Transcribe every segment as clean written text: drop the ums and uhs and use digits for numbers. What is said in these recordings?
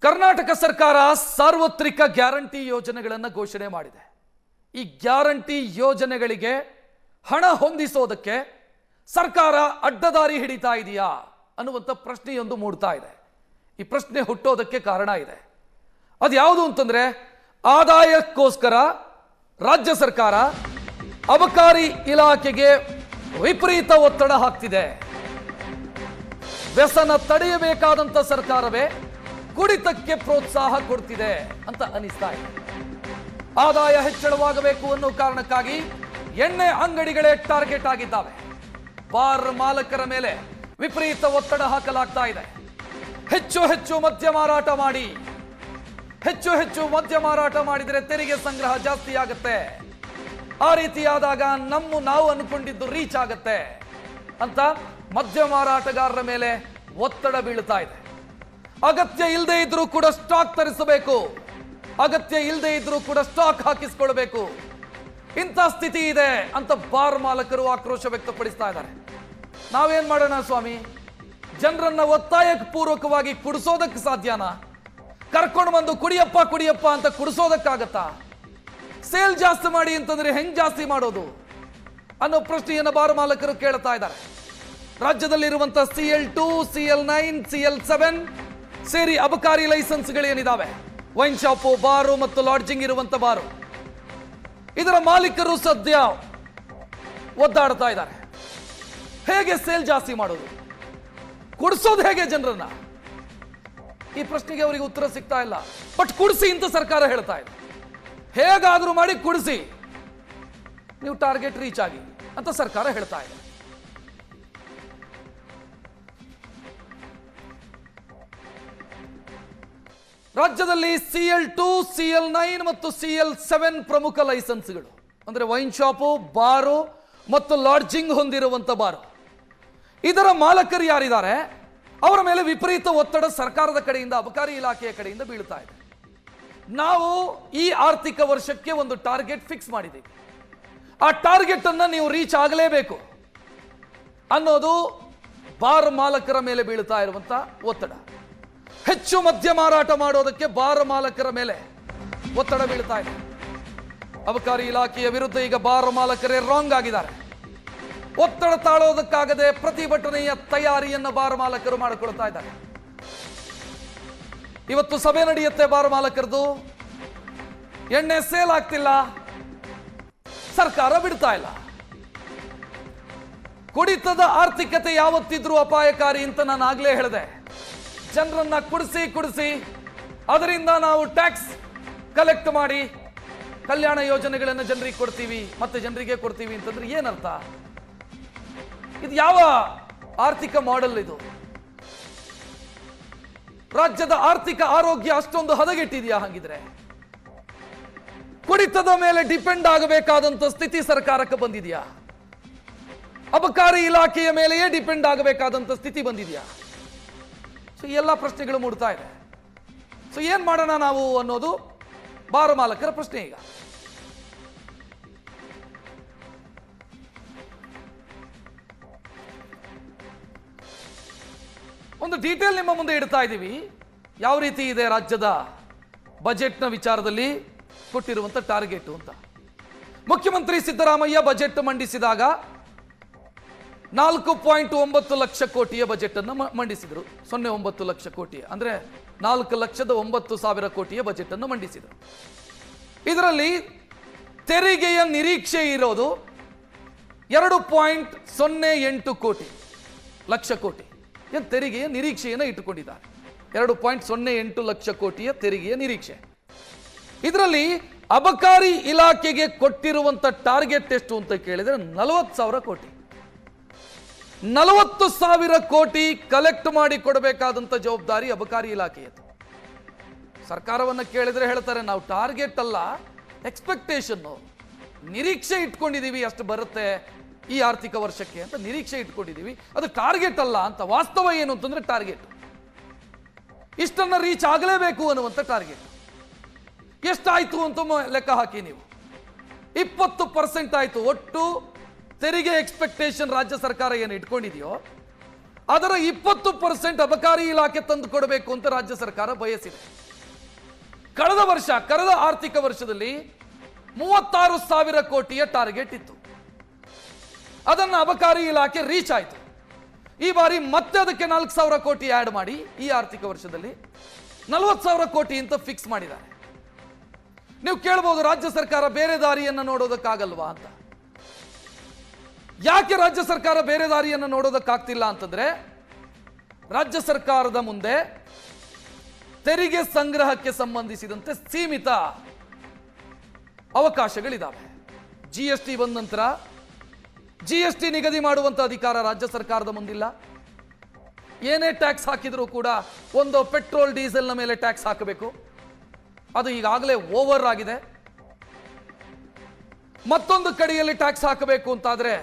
ಕರ್ನಾಟಕ ಸರ್ಕಾರ ಸಾರ್ವತ್ರಿಕ ಗ್ಯಾರಂಟಿ ಯೋಜನೆಗಳನ್ನು ಘೋಷಣೆ ಮಾಡಿದೆ. ಈ ಗ್ಯಾರಂಟಿ ಯೋಜನೆಗಳಿಗೆ ಹಣ ಹೊಂದಿಸೋದಕ್ಕೆ ಸರ್ಕಾರ ಅಡ್ಡದಾರಿ ಹಿಡಿತಾ ಇದೆಯಾ ಅನ್ನುವಂಥ ಪ್ರಶ್ನೆಯೊಂದು ಮೂಡ್ತಾ ಇದೆ. ಈ ಪ್ರಶ್ನೆ ಹುಟ್ಟೋದಕ್ಕೆ ಕಾರಣ ಇದೆ. ಅದು ಯಾವುದು ಅಂತಂದ್ರೆ, ಆದಾಯಕ್ಕೋಸ್ಕರ ರಾಜ್ಯ ಸರ್ಕಾರ ಅಬಕಾರಿ ಇಲಾಖೆಗೆ ವಿಪರೀತ ಒತ್ತಡ ಹಾಕ್ತಿದೆ. ವ್ಯಸನ ತಡೆಯಬೇಕಾದಂಥ ಸರ್ಕಾರವೇ ಕುಡಿತಕ್ಕೆ ಪ್ರೋತ್ಸಾಹ ಕೊಡ್ತಿದೆ ಅಂತ ಅನಿಸ್ತಾ ಇದೆ. ಆದಾಯ ಹೆಚ್ಚಳವಾಗಬೇಕು ಅನ್ನೋ ಕಾರಣಕ್ಕಾಗಿ ಎಣ್ಣೆ ಅಂಗಡಿಗಳೇ ಟಾರ್ಗೆಟ್ ಆಗಿದ್ದಾವೆ. ಬಾರ್ ಮಾಲಕರ ಮೇಲೆ ವಿಪರೀತ ಒತ್ತಡ ಹಾಕಲಾಗ್ತಾ ಇದೆ. ಹೆಚ್ಚು ಹೆಚ್ಚು ಮದ್ಯ ಮಾರಾಟ ಮಾಡಿ, ಹೆಚ್ಚು ಹೆಚ್ಚು ಮದ್ಯ ಮಾರಾಟ ಮಾಡಿದರೆ ತೆರಿಗೆ ಸಂಗ್ರಹ ಜಾಸ್ತಿ ಆಗುತ್ತೆ. ಆ ರೀತಿಯಾದಾಗ ನಾವು ಅನ್ಕೊಂಡಿದ್ದು ರೀಚ್ ಆಗತ್ತೆ ಅಂತ ಮದ್ಯ ಮಾರಾಟಗಾರರ ಮೇಲೆ ಒತ್ತಡ ಬೀಳ್ತಾ ಇದೆ. ಅಗತ್ಯ ಇಲ್ಲದೆ ಇದ್ರೂ ಕೂಡ ಸ್ಟಾಕ್ ತರಿಸಬೇಕು, ಅಗತ್ಯ ಇಲ್ಲದೆ ಇದ್ರೂ ಕೂಡ ಸ್ಟಾಕ್ ಹಾಕಿಸ್ಕೊಳ್ಬೇಕು, ಇಂಥ ಸ್ಥಿತಿ ಇದೆ ಅಂತ ಬಾರ್ ಮಾಲಕರು ಆಕ್ರೋಶ ವ್ಯಕ್ತಪಡಿಸ್ತಾ ಇದ್ದಾರೆ. ನಾವೇನ್ ಮಾಡೋಣ ಸ್ವಾಮಿ? ಜನರನ್ನ ಒತ್ತಾಯ ಪೂರ್ವಕವಾಗಿ ಕುಡಿಸೋದಕ್ಕೆ ಸಾಧ್ಯನಾ? ಕರ್ಕೊಂಡು ಬಂದು ಕುಡಿಯಪ್ಪ ಕುಡಿಯಪ್ಪ ಅಂತ ಕುಡಿಸೋದಕ್ಕಾಗತ್ತಾ? ಸೇಲ್ ಜಾಸ್ತಿ ಮಾಡಿ ಅಂತಂದ್ರೆ ಹೆಂಗ್ ಜಾಸ್ತಿ ಮಾಡೋದು ಅನ್ನೋ ಪ್ರಶ್ನೆಯನ್ನು ಬಾರ್ ಮಾಲಕರು ಕೇಳ್ತಾ ಇದ್ದಾರೆ. ರಾಜ್ಯದಲ್ಲಿರುವಂತಹ CL2, CL9, CL7 ಸೇರಿ ಅಬಕಾರಿ ಲೈಸೆನ್ಸ್ಗಳೇನಿದಾವೆ, ವೈನ್ ಶಾಪು, ಬಾರು ಮತ್ತು ಲಾಡ್ಜಿಂಗ್ ಇರುವಂತ ಬಾರು, ಇದರ ಮಾಲೀಕರು ಸದ್ಯ ಒದ್ದಾಡ್ತಾ ಇದ್ದಾರೆ. ಹೇಗೆ ಸೇಲ್ ಜಾಸ್ತಿ ಮಾಡೋದು, ಕುಡಿಸೋದು ಹೇಗೆ ಜನರನ್ನ? ಈ ಪ್ರಶ್ನೆಗೆ ಅವರಿಗೆ ಉತ್ತರ ಸಿಗ್ತಾ ಇಲ್ಲ. ಬಟ್ ಕುಡಿಸಿ ಅಂತ ಸರ್ಕಾರ ಹೇಳ್ತಾ ಇದೆ. ಹೇಗಾದ್ರೂ ಮಾಡಿ ಕುಡಿಸಿ, ನೀವು ಟಾರ್ಗೆಟ್ ರೀಚ್ ಆಗಿ ಅಂತ ಸರ್ಕಾರ ಹೇಳ್ತಾ ಇದೆ. ರಾಜ್ಯದಲ್ಲಿ CL2, CL9 ಮತ್ತು CL7 ಪ್ರಮುಖ ಲೈಸೆನ್ಸ್ಗಳು, ಅಂದ್ರೆ ವೈನ್ ಶಾಪು, ಬಾರು ಮತ್ತು ಲಾಡ್ಜಿಂಗ್ ಹೊಂದಿರುವಂತ ಬಾರು, ಇದರ ಮಾಲಕರು ಯಾರಿದ್ದಾರೆ ಅವರ ಮೇಲೆ ವಿಪರೀತ ಒತ್ತಡ ಸರ್ಕಾರದ ಕಡೆಯಿಂದ, ಅಬಕಾರಿ ಇಲಾಖೆಯ ಕಡೆಯಿಂದ ಬೀಳ್ತಾ ಇದೆ. ನಾವು ಈ ಆರ್ಥಿಕ ವರ್ಷಕ್ಕೆ ಒಂದು ಟಾರ್ಗೆಟ್ ಫಿಕ್ಸ್ ಮಾಡಿದ್ದೀವಿ. ಆ ಟಾರ್ಗೆಟ್ ಅನ್ನ ನೀವು ರೀಚ್ ಆಗಲೇಬೇಕು ಅನ್ನೋದು ಬಾರ್ ಮಾಲಕರ ಮೇಲೆ ಬೀಳ್ತಾ ಇರುವಂತ ಒತ್ತಡ. ಹೆಚ್ಚು ಮದ್ಯ ಮಾರಾಟ ಮಾಡೋದಕ್ಕೆ ಬಾರ್ ಮಾಲಕರ ಮೇಲೆ ಒತ್ತಡ ಬೀಳ್ತಾ ಇದೆ. ಅಬಕಾರಿ ಇಲಾಖೆಯ ವಿರುದ್ಧ ಈಗ ಬಾರ್ ಮಾಲಕರೇ ರಾಂಗ್ ಆಗಿದ್ದಾರೆ. ಒತ್ತಡ ತಾಳೋದಕ್ಕಾಗದೆ ಪ್ರತಿಭಟನೆಯ ತಯಾರಿಯನ್ನು ಬಾರ್ ಮಾಲಕರು ಮಾಡಿಕೊಳ್ತಾ ಇದ್ದಾರೆ. ಇವತ್ತು ಸಭೆ ನಡೆಯುತ್ತೆ ಬಾರ್ ಮಾಲಕರದು. ಎಣ್ಣೆ ಸೇಲ್ ಆಗ್ತಿಲ್ಲ, ಸರ್ಕಾರ ಬಿಡ್ತಾ ಇಲ್ಲ. ಕುಡಿತದ ಆರ್ಥಿಕತೆ ಯಾವತ್ತಿದ್ರೂ ಅಪಾಯಕಾರಿ ಅಂತ ನಾನು ಆಗ್ಲೇ ಹೇಳಿದೆ. ಜನರನ್ನ ಕುಡಿಸಿ ಅದರಿಂದ ನಾವು ಟ್ಯಾಕ್ಸ್ ಕಲೆಕ್ಟ್ ಮಾಡಿ ಕಲ್ಯಾಣ ಯೋಜನೆಗಳನ್ನು ಜನರಿಗೆ ಕೊಡ್ತೀವಿ, ಮತ್ತೆ ಜನರಿಗೆ ಕೊಡ್ತೀವಿ ಅಂತಂದ್ರೆ ಏನರ್ಥ? ಇದು ಯಾವ ಆರ್ಥಿಕ ಮಾಡೆಲ್ ಇದು? ರಾಜ್ಯದ ಆರ್ಥಿಕ ಆರೋಗ್ಯ ಅಷ್ಟೊಂದು ಹದಗೆಟ್ಟಿದೆಯಾ? ಹಾಗಿದ್ರೆ ಕುಡಿತದ ಮೇಲೆ ಡಿಪೆಂಡ್ ಆಗಬೇಕಾದಂತ ಸ್ಥಿತಿ ಸರ್ಕಾರಕ್ಕೆ ಬಂದಿದೆಯಾ? ಅಬಕಾರಿ ಇಲಾಖೆಯ ಮೇಲೆಯೇ ಡಿಪೆಂಡ್ ಆಗಬೇಕಾದಂತ ಸ್ಥಿತಿ ಬಂದಿದೆಯಾ? ಸೊ ಎಲ್ಲ ಪ್ರಶ್ನೆಗಳು ಮೂಡ್ತಾ ಇದೆ. ಸೊ ಏನ್ ಮಾಡೋಣ ನಾವು ಅನ್ನೋದು ಬಾರ್ ಮಾಲಕರ ಪ್ರಶ್ನೆ. ಈಗ ಒಂದು ಡೀಟೇಲ್ ನಿಮ್ಮ ಮುಂದೆ ಇಡ್ತಾ ಇದ್ದೀವಿ. ಯಾವ ರೀತಿ ಇದೆ ರಾಜ್ಯದ ಬಜೆಟ್ನ ವಿಚಾರದಲ್ಲಿ ಕೊಟ್ಟಿರುವಂತ ಟಾರ್ಗೆಟ್ ಅಂತ. ಮುಖ್ಯಮಂತ್ರಿ ಸಿದ್ದರಾಮಯ್ಯ ಬಜೆಟ್ ಮಂಡಿಸಿದಾಗ 4.9 ಲಕ್ಷ ಕೋಟಿಯ ಬಜೆಟ್ ಅನ್ನು ಮಂಡಿಸಿದರು. 0.9 ಲಕ್ಷ ಕೋಟಿ ಅಂದ್ರೆ 4,09,000 ಕೋಟಿಯ ಬಜೆಟ್ ಅನ್ನು ಮಂಡಿಸಿದರು. ಇದರಲ್ಲಿ ತೆರಿಗೆಯ ನಿರೀಕ್ಷೆ ಇರೋದು 2.08 ಲಕ್ಷ ಕೋಟಿ ತೆರಿಗೆಯ ನಿರೀಕ್ಷೆಯನ್ನು ಇಟ್ಟುಕೊಂಡಿದ್ದಾರೆ. 2.08 ಲಕ್ಷ ಕೋಟಿಯ ತೆರಿಗೆಯ ನಿರೀಕ್ಷೆ. ಇದರಲ್ಲಿ ಅಬಕಾರಿ ಇಲಾಖೆಗೆ ಕೊಟ್ಟಿರುವಂತ ಟಾರ್ಗೆಟ್ ಎಷ್ಟು ಅಂತ ಕೇಳಿದ್ರೆ 40,000 ಕೋಟಿ. 40,000 ಕೋಟಿ ಕಲೆಕ್ಟ್ ಮಾಡಿ ಕೊಡಬೇಕಾದಂತ ಜವಾಬ್ದಾರಿ ಅಬಕಾರಿ ಇಲಾಖೆಯದು. ಸರ್ಕಾರವನ್ನು ಕೇಳಿದ್ರೆ ಹೇಳ್ತಾರೆ, ನಾವು ಟಾರ್ಗೆಟ್ ಅಲ್ಲ, ಎಕ್ಸ್ಪೆಕ್ಟೇಷನ್, ನಿರೀಕ್ಷೆ ಇಟ್ಕೊಂಡಿದೀವಿ, ಅಷ್ಟು ಬರುತ್ತೆ ಈ ಆರ್ಥಿಕ ವರ್ಷಕ್ಕೆ ಅಂತ ನಿರೀಕ್ಷೆ ಇಟ್ಕೊಂಡಿದೀವಿ, ಅದು ಟಾರ್ಗೆಟ್ ಅಲ್ಲ ಅಂತ. ವಾಸ್ತವ ಏನು ಅಂತಂದ್ರೆ ಟಾರ್ಗೆಟ್ ಇಷ್ಟನ್ನ ರೀಚ್ ಆಗಲೇಬೇಕು ಅನ್ನುವಂಥ ಟಾರ್ಗೆಟ್. ಎಷ್ಟಾಯ್ತು ಅಂತ ಲೆಕ್ಕ ಹಾಕಿ ನೀವು. 20% ಆಯ್ತು ಒಟ್ಟು ತೆರಿಗೆ ಎಕ್ಸ್ಪೆಕ್ಟೇಷನ್ ರಾಜ್ಯ ಸರ್ಕಾರ ಏನು ಇಟ್ಕೊಂಡಿದೆಯೋ ಅದರ 20% ಅಬಕಾರಿ ಇಲಾಖೆ ತಂದು ಕೊಡಬೇಕು ಅಂತ ರಾಜ್ಯ ಸರ್ಕಾರ ಬಯಸಿದೆ. ಕಳೆದ ಆರ್ಥಿಕ ವರ್ಷದಲ್ಲಿ 36,000 ಕೋಟಿಯ ಟಾರ್ಗೆಟ್ ಇತ್ತು. ಅದನ್ನು ಅಬಕಾರಿ ಇಲಾಖೆ ರೀಚ್ ಆಯಿತು. ಈ ಬಾರಿ ಮತ್ತೆ ಅದಕ್ಕೆ 4,000 ಕೋಟಿ ಆಡ್ ಮಾಡಿ ಈ ಆರ್ಥಿಕ ವರ್ಷದಲ್ಲಿ 40,000 ಕೋಟಿ ಅಂತ ಫಿಕ್ಸ್ ಮಾಡಿದ್ದಾರೆ. ನೀವು ಕೇಳಬಹುದು, ರಾಜ್ಯ ಸರ್ಕಾರ ಬೇರೆ ದಾರಿಯನ್ನು ನೋಡೋದಕ್ಕಾಗಲ್ವಾ ಅಂತ. ಯಾಕೆ ರಾಜ್ಯ ಸರ್ಕಾರ ಬೇರೆ ದಾರಿಯನ್ನು ನೋಡೋದಕ್ಕಾಗ್ತಿಲ್ಲ ಅಂತಂದ್ರೆ, ರಾಜ್ಯ ಸರ್ಕಾರದ ಮುಂದೆ ತೆರಿಗೆ ಸಂಗ್ರಹಕ್ಕೆ ಸಂಬಂಧಿಸಿದಂತೆ ಸೀಮಿತ ಅವಕಾಶಗಳಿದ್ದಾವೆ. GST ಬಂದ ನಂತರ GST ನಿಗದಿ ಮಾಡುವಂತ ಅಧಿಕಾರ ರಾಜ್ಯ ಸರ್ಕಾರದ ಮುಂದಿಲ್ಲ. ಏನೇ ಟ್ಯಾಕ್ಸ್ ಹಾಕಿದರೂ ಕೂಡ ಒಂದು ಪೆಟ್ರೋಲ್ ಡೀಸೆಲ್ನ ಮೇಲೆ ಟ್ಯಾಕ್ಸ್ ಹಾಕಬೇಕು, ಅದು ಈಗಾಗಲೇ ಓವರ್ ಆಗಿದೆ. ಮತ್ತೊಂದು ಕಡೆಯಲ್ಲಿ ಟ್ಯಾಕ್ಸ್ ಹಾಕಬೇಕು ಅಂತಾದ್ರೆ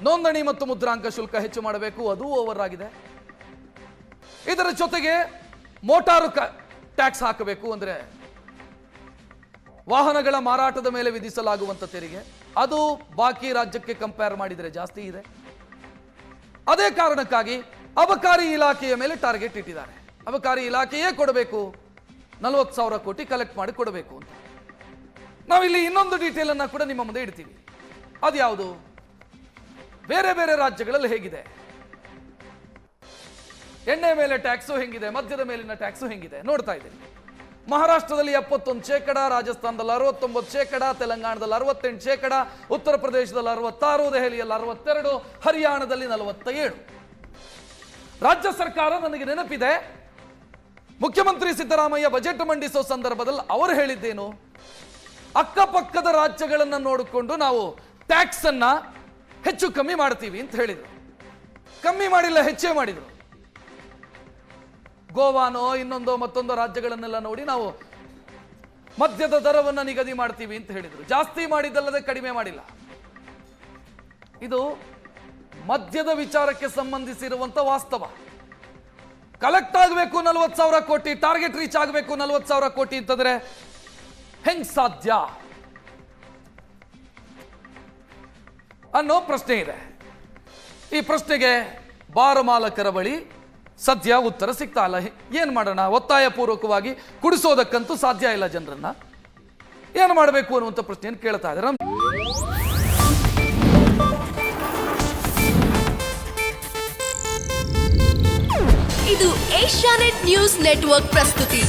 ನೋಂದಣಿ ಮತ್ತು ಮುದ್ರಾಂಕ ಶುಲ್ಕ ಹೆಚ್ಚು ಮಾಡಬೇಕು, ಅದು ಓವರ್ ಆಗಿದೆ. ಇದರ ಜೊತೆಗೆ ಮೋಟಾರು ಟ್ಯಾಕ್ಸ್ ಹಾಕಬೇಕು ಅಂದ್ರೆ ವಾಹನಗಳ ಮಾರಾಟದ ಮೇಲೆ ವಿಧಿಸಲಾಗುವಂತ ತೆರಿಗೆ, ಅದು ಬಾಕಿ ರಾಜ್ಯಕ್ಕೆ ಕಂಪೇರ್ ಮಾಡಿದರೆ ಜಾಸ್ತಿ ಇದೆ. ಅದೇ ಕಾರಣಕ್ಕಾಗಿ ಅಬಕಾರಿ ಇಲಾಖೆಯ ಮೇಲೆ ಟಾರ್ಗೆಟ್ ಇಟ್ಟಿದ್ದಾರೆ. ಅಬಕಾರಿ ಇಲಾಖೆಯೇ ಕೊಡಬೇಕು, 40,000 ಕೋಟಿ ಕಲೆಕ್ಟ್ ಮಾಡಿ ಕೊಡಬೇಕು ಅಂತ. ನಾವಿಲ್ಲಿ ಇನ್ನೊಂದು ಡೀಟೇಲ್ ಅನ್ನ ಕೂಡ ನಿಮ್ಮ ಮುಂದೆ ಇಡ್ತೀವಿ. ಅದ್ಯಾವುದು? ಬೇರೆ ಬೇರೆ ರಾಜ್ಯಗಳಲ್ಲಿ ಹೇಗಿದೆ, ಎಣ್ಣೆ ಮೇಲೆ ಟ್ಯಾಕ್ಸು ಹೆಂಗಿದೆ, ಮದ್ಯದ ಮೇಲಿನ ಟ್ಯಾಕ್ಸು ಹೆಂಗಿದೆ ನೋಡ್ತಾ ಇದ್ದೀವಿ. ಮಹಾರಾಷ್ಟ್ರದಲ್ಲಿ 71%, ರಾಜಸ್ಥಾನದಲ್ಲಿ 69%, ತೆಲಂಗಾಣದಲ್ಲಿ 68%, ಉತ್ತರ ಪ್ರದೇಶದಲ್ಲಿ 66%, ದೆಹಲಿಯಲ್ಲಿ 62%, ಹರಿಯಾಣದಲ್ಲಿ 47%. ರಾಜ್ಯ ಸರ್ಕಾರ, ನನಗೆ ನೆನಪಿದೆ, ಮುಖ್ಯಮಂತ್ರಿ ಸಿದ್ದರಾಮಯ್ಯ ಬಜೆಟ್ ಮಂಡಿಸೋ ಸಂದರ್ಭದಲ್ಲಿ ಅವರು ಹೇಳಿದ್ದೇನು, ಅಕ್ಕಪಕ್ಕದ ರಾಜ್ಯಗಳನ್ನು ನೋಡಿಕೊಂಡು ನಾವು ಟ್ಯಾಕ್ಸ್ ಅನ್ನ ಹೆಚ್ಚು ಕಮ್ಮಿ ಮಾಡ್ತೀವಿ ಅಂತ ಹೇಳಿದ್ರು. ಕಮ್ಮಿ ಮಾಡಿಲ್ಲ, ಹೆಚ್ಚೇ ಮಾಡಿದ್ರು. ಗೋವಾನೋ ಇನ್ನೊಂದೋ ಮತ್ತೊಂದೋ ರಾಜ್ಯಗಳನ್ನೆಲ್ಲ ನೋಡಿ ನಾವು ಮದ್ಯದ ದರವನ್ನು ನಿಗದಿ ಮಾಡ್ತೀವಿ ಅಂತ ಹೇಳಿದ್ರು. ಜಾಸ್ತಿ ಮಾಡಿದ್ದಲ್ಲದೆ ಕಡಿಮೆ ಮಾಡಿಲ್ಲ. ಇದು ಮದ್ಯದ ವಿಚಾರಕ್ಕೆ ಸಂಬಂಧಿಸಿರುವಂತ ವಾಸ್ತವ. ಕಲೆಕ್ಟ್ ಆಗಬೇಕು 40,000 ಕೋಟಿ, ಟಾರ್ಗೆಟ್ ರೀಚ್ ಆಗಬೇಕು 40,000 ಕೋಟಿ ಅಂತಂದ್ರೆ ಹೆಂಗ್ ಸಾಧ್ಯ ಅನ್ನೋ ಪ್ರಶ್ನೆ ಇದೆ. ಈ ಪ್ರಶ್ನೆಗೆ ಬಾರ್ ಮಾಲಕರ ಬಳಿ ಸದ್ಯ ಉತ್ತರ ಸಿಗ್ತಾ ಇಲ್ಲ. ಏನ್ ಮಾಡೋಣ, ಒತ್ತಾಯ ಪೂರ್ವಕವಾಗಿ ಕುಡಿಸೋದಕ್ಕಂತೂ ಸಾಧ್ಯ ಇಲ್ಲ ಜನರನ್ನ, ಏನು ಮಾಡಬೇಕು ಅನ್ನುವಂಥ ಪ್ರಶ್ನೆಯನ್ನು ಕೇಳ್ತಾ ಇದ್ದಾರೆ. ಇದು ಏಷ್ಯಾನೆಟ್ ನ್ಯೂಸ್ ನೆಟ್ವರ್ಕ್ ಪ್ರಸ್ತುತಿ.